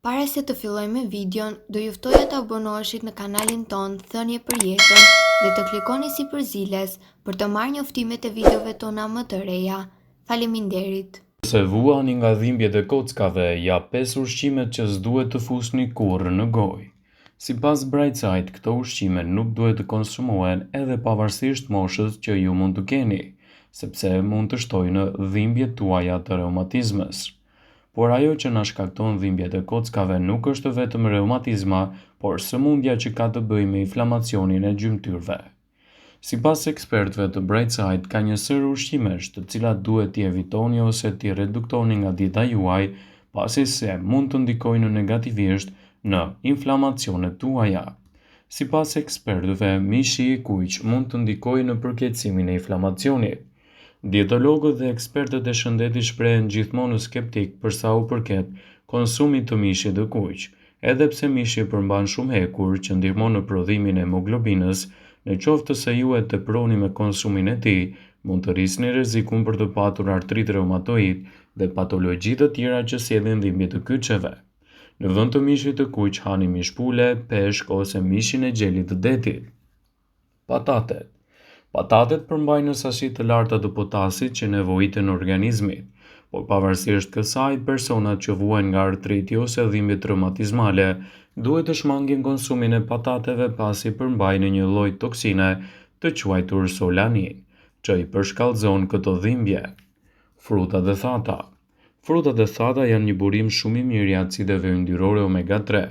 Para se të filloj me videon, do ju ftoja të abonoheshit në kanalin ton Thënie për Jetën dhe të klikoni sipërziles për të marrë njoftimet e videove tona më të reja. Faleminderit. Se vuani nga dhimbjet e kockave, ja 5 ushqimet që s'duhet të fusni kurrë në gojë. Sipas Brightside, këto ushqime nuk duhet të konsumohen edhe pavarësisht moshës që ju mund të keni, sepse mund të shtojnë dhimbjet tuaja të reumatizmës. Por ajo që na shkakton dhimbjet e kockave nuk është vetëm reumatizma, por sëmundja që ka të bëjë me inflamacionin e gjymtyrëve. Sipas ekspertëve të Brightside, ka një sër ushqimesh të cilat duhet t'i evitoni ose t'i reduktoni nga dieta juaj, pasi se mund të ndikojnë negativisht në inflamacionet tuaja. Sipas ekspertëve, mishi i kuq mund të ndikojë në përkeqësimin e inflamacionit. Dietologët dhe ekspertët e shëndetit shprehen gjithmonë skeptik për sa u përket konsumit të mishit të kuq, edhe pse mishi përmban shumë hekur që ndihmon në prodhimin e hemoglobinës, në qoftë se ju e teproni me konsumin e tij, mund të rrisni rrezikun për të patur artrit reumatoid dhe patologji të tjera që sjellin dhimbje të kyçeve. Në vend të mishit të kuq, hani mishpule, peshk ose mishin e xhelit të detit. Patatet. Patatet përmbajnë sasi të larta të potasit që nevojiten organizmit, por pavarësisht kësaj, personat që vuajnë nga artriti ose dhimbjet reumatizmale duhet të shmangin konsumin e patateve pasi përmbajnë një lloj toksine të quajtur solanin, që i përshkallëzon këto dhimbje. Frutat dhe thata. Frutat dhe thata janë një burim shumë i mirë i acideve yndyrore omega 3,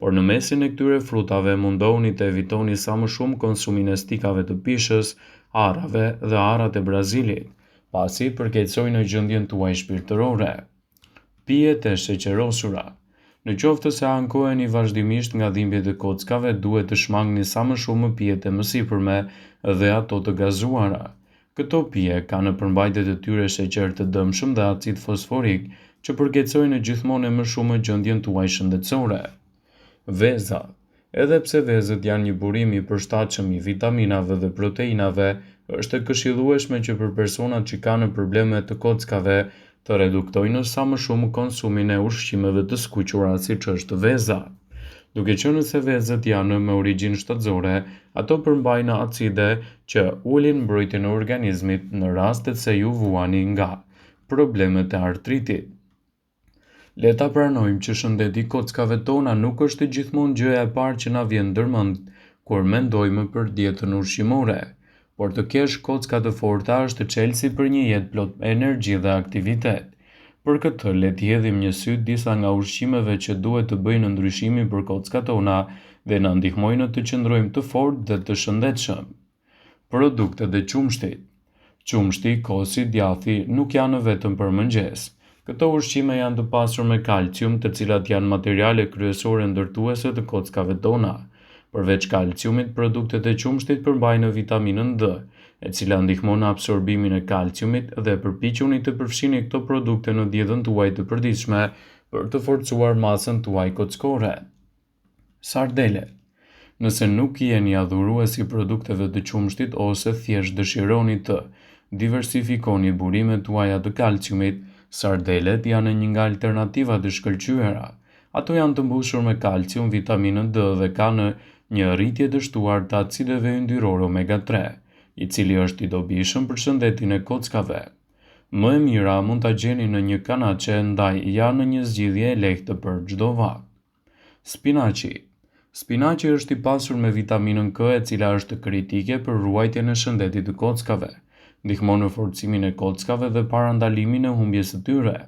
por në mesin e këtyre frutave mundohuni të evitoni sa më shumë konsumin e stikave të pishës, arrave dhe arrat e Brazilit, pasi përkeqësojnë gjendjen tuaj shpirtërore. Pijet e sheqerosura. Në qoftë se ankoheni vazhdimisht nga dhimbjet e kockave, duhet të shmangni sa më shumë pijet e mësipërme dhe ato të gazuara. Këto pije kanë në përmbajtjet e tyre sheqer të dëmshëm dhe acid fosforik që përkeqësojnë gjithmonë më shumë gjendjen tuaj shëndetësore. Vezat. Edhe pse vezët janë një burim i përshtatshëm i vitaminave dhe proteinave, është e këshillueshme që për personat që kanë probleme të kockave të reduktojnë sa më shumë konsumin e ushqimeve të skuqura siç është veza. Duke qenë se vezët janë me origjinë shtatëzore, ato përmbajnë acide që ulin mbrojtjen e organizmit në rastet se ju vuani nga problemet e artritit. Le ta pranojmë që shëndeti i kockave tona nuk është gjithmonë gjëja e parë që na vjen ndërmend kur mendojmë për dietën ushqimore, por të kesh kocka të forta është çelësi për një jetë plot energji dhe aktivitet. Për këtë, le të hedhim një sy disa nga ushqimeve që duhet të bëjnë ndryshimin për kockat tona dhe na ndihmojnë të qëndrojmë të fortë dhe të shëndetshëm. Produktet e qumshtit. Qumshti, kosi, djathi nuk janë vetëm për mëngjes. Këto ushqime janë të pasur me kalcium, të cilat janë materiale kryesore ndërtuese të kockave tona. Përveç kalciumit, produktet e qumshtit përmbajnë vitaminën D, e cila ndihmon në absorbimin e kalciumit dhe përpiquni të përfshini këto produkte në dietën tuaj të përditshme për të forcuar masën tuaj kockore. Sardelet. Nëse nuk jeni adhuruesi i produkteve të qumshtit ose thjesht dëshironi të diversifikoni burimet tuaja të kalciumit, sardelet janë një nga alternativat e shkëlqyera. Ato janë të mbushur me kalcium, vitaminën D dhe kanë një rritje të shtuar të acideve yndyrore omega 3, i cili është i dobishëm për shëndetin e kockave. Më e mira mund ta gjeni në një kanaçe, ndaj janë një zgjidhje e lehtë për çdo vakt. Spinaçi. Spinaçi është i pasur me vitaminën K, e cila është kritike për ruajtjen e shëndetit të kockave. Ndihmon në forcimin e kockave dhe parandalimin e humbjes së tyre.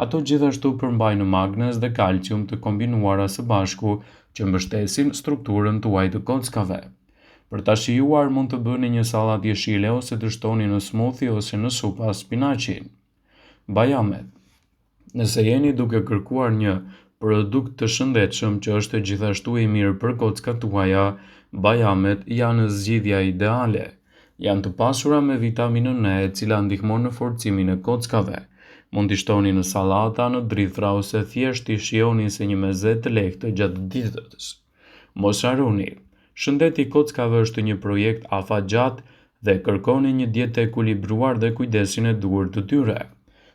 Ato gjithashtu përmbajnë magnez dhe kalcium të kombinuara së bashku që mbështesin strukturën tuaj të kockave. Për ta shijuar mund të bëni një sallat jeshile ose të shtoni në smoothie ose në supa spinaqin. Bajamet. Nëse jeni duke kërkuar një produkt të shëndetshëm që është gjithashtu i mirë për kockat tuaja, bajamet janë zgjidhja ideale. Janë të pasura me vitaminën E, e cila ndihmon në forcimin e kockave. Mund t'i shtoni në sallata, në drithra ose thjesht t'i shijoni si një mezet të lehtë gjatë ditës. Mos harroni, shëndeti i kockave është një projekt afatgjatë dhe kërkoni një dietë të ekuilibruar dhe kujdesin e duhur të tyre.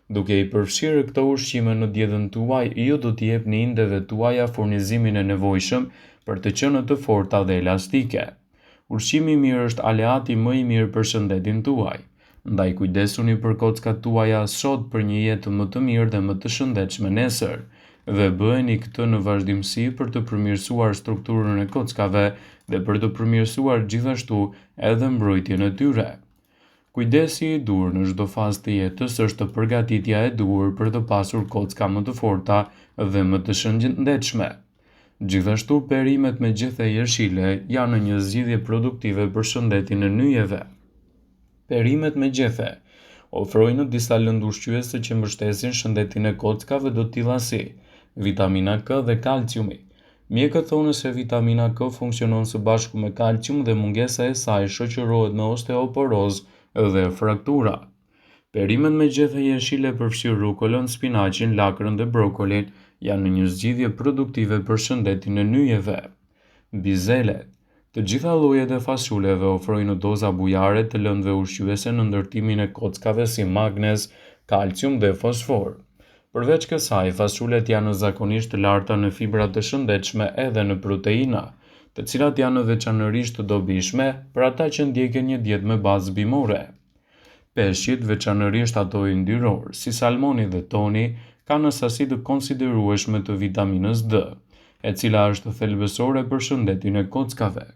Duke i përfshirë këto ushqime në dietën tuaj, ju do t'i jepni indeve tuaja furnizimin e nevojshëm për të qenë të forta dhe elastike. Ushqimi i mirë është aleati më i mirë për shëndetin tuaj. Ndaj kujdesuni për kockat tuaja sot për një jetë më të mirë dhe më të shëndetshme nesër, dhe bëheni këtë në vazhdimsi për të përmirësuar strukturën e kockave dhe për të përmirësuar gjithashtu edhe mbrojtjen e tyre. Kujdesi i dur në çdo fazë të jetës është përgatitja e duhur për të pasur kocka më të forta dhe më të shëndetshme. Gjithashtu, perimet me gjethe jeshile janë një zgjidhje produktive për shëndetin e nyjeve. Perimet me gjethe ofrojnë disa lëndë ushqyese që mbështesin shëndetin e kockave të tilla si vitamina K dhe kalciumi. Mjekët thonë se vitamina K funksionon së bashku me kalcium dhe mungesa e saj shoqërohet me osteoporozë dhe fraktura. Perimet me gjethe jeshile përfshirë rukolën, spinaqin, lakrën dhe brokolin janë një zgjidhje produktive për shëndetin e nyjeve. Bizelet. Të gjitha llojet e fasuleve ofrojnë doza bujare të lëndëve ushqyese në ndërtimin e kockave si magnez, kalcium dhe fosfor. Përveç kësaj, fasulet janë zakonisht të larta në fibra të shëndetshme edhe në proteina, të cilat janë veçanërisht të dobishme për ata që ndjekin një dietë me bazë bimore. Peshqit, veçanërisht ato yndyror, si salmoni dhe toni, kanë sasi të konsiderueshme të vitaminës D, e cila është thelbësore për shëndetin e kockave.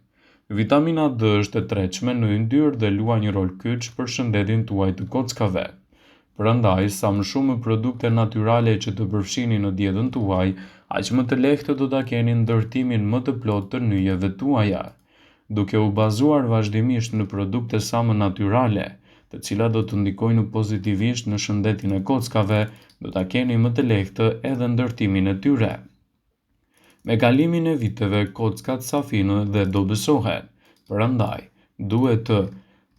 Vitamina D është e tretshme në yndyrë dhe luan një rol kyç për shëndetin tuaj të kockave. Prandaj, sa më shumë produkte natyrale që të përfshini në dietën tuaj, aq më të lehtë do ta keni ndërtimin më të plotë të nyjeve tuaja. Duke u bazuar vazhdimisht në produkte sa më natyrale, të cilat do të ndikojnë pozitivisht në shëndetin e kockave, do ta keni më të lehtë edhe ndërtimin e tyre. Me kalimin e viteve, kockat safinë dhe dobësohen. Prandaj, duhet të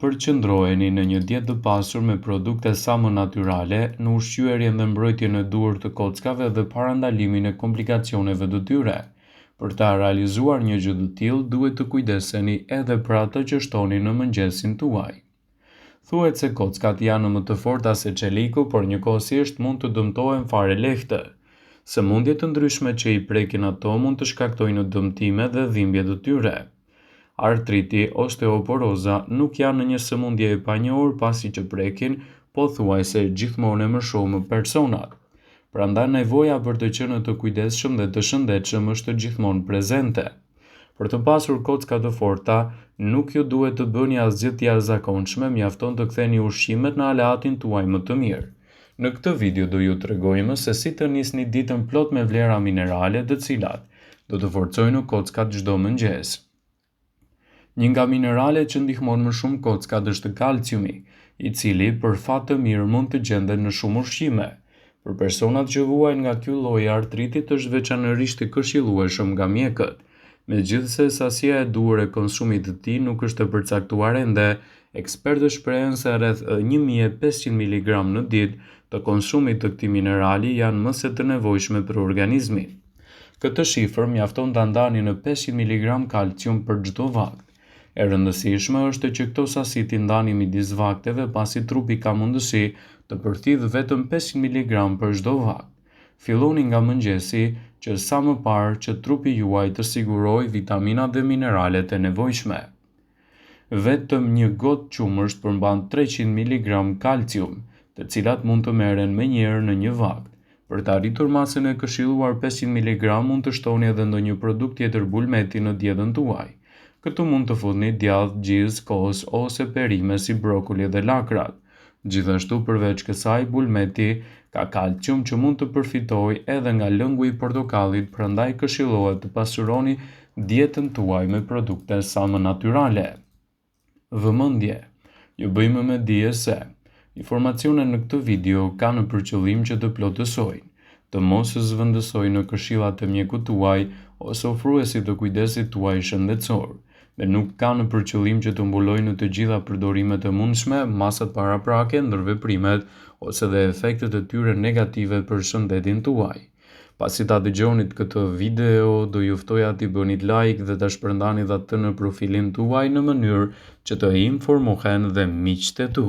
përqendroheni në një dietë të pasur me produkte sa më natyrale në ushqyerjen dhe mbrojtjen e duhur të kockave dhe parandalimin e komplikacioneve të tyre. Për ta realizuar një gjë të tillë, duhet të kujdeseni edhe për atë që shtoni në mëngjesin tuaj. Thuhet se kockat janë më të forta se çeliku, por njëkohësisht mund të dëmtohen fare lehtë. Sëmundje të ndryshme që i prekin ato mund të shkaktojnë dëmtime dhe dhimbje të tyre. Artriti, osteoporoza nuk janë një sëmundje e panjohur pasi që prekin pothuajse gjithmonë më shumë personat. Prandaj nevoja për të qenë të kujdesshëm dhe të shëndetshëm është gjithmonë prezente. Për të pasur kocka të forta, nuk ju duhet të bëni asgjë të jashtëzakonshme, mjafton të ktheni ushqimet në aleatin tuaj më të mirë. Në këtë video do ju tregojmë se si të nisni ditën plot me vlera minerale të cilat do të forcojnë kockat çdo mëngjes. Një nga mineralet që ndihmon më shumë kockat është kalciumi, i cili për fat të mirë mund të gjendet në shumë ushqime. Për personat që vuajnë nga ky lloj artritit është veçanërisht i këshillueshëm nga mjekët. Megjithse sasia e duhur e konsumit të tij nuk është e përcaktuar ende, ekspertët shprehen se rreth 1500 mg në ditë të konsumit të këtij minerali janë më se të nevojshme për organizmin. Këtë shifër mjafton ta ndani në 500 mg kalcium për çdo vakt. E rëndësishme është që këto sasi t'i ndani midis vakteve pasi trupi ka mundësi të përthithë vetëm 500 mg për çdo vakt. Filloni nga mëngjesi që sa më parë që trupi juaj të sigurojë vitaminat dhe mineralet e nevojshme. Vetëm një gotë qumësht përmban 300 mg kalcium, të cilat mund të merren menjëherë në një vakt. Për të arritur masën e këshilluar 500 mg mund të shtoni edhe ndonjë produkt tjetër bulmeti në dietën tuaj. Këtu mund të futni djathë, gjizë, kos ose perime si brokoli dhe lakrat. Gjithashtu përveç kësaj, bulmeti ka kalcium që mund të përfitojë edhe nga lëngu i portokallit, prandaj këshillohet të pasuroni dietën tuaj me produkte sa më natyrale. Vëmendje. Ju bëjmë me dije se informacionet në këtë video kanë për qëllim që të plotësojnë, të mos zëvendësojnë në këshillat e mjekut tuaj ose ofruesit të kujdesit tuaj shëndetësor, dhe nuk kanë për qëllim që të mbulojnë të gjitha përdorimet e mundshme, masat paraprake, ndërveprimet ose dhe efektet e tyre negative për shëndetin tuaj. Pasi ta dëgjonit këtë video, do ju ftoja t'i bënit like dhe ta shpërndanit atë në profilin tuaj në mënyrë që të informohen dhe miqtë e tu.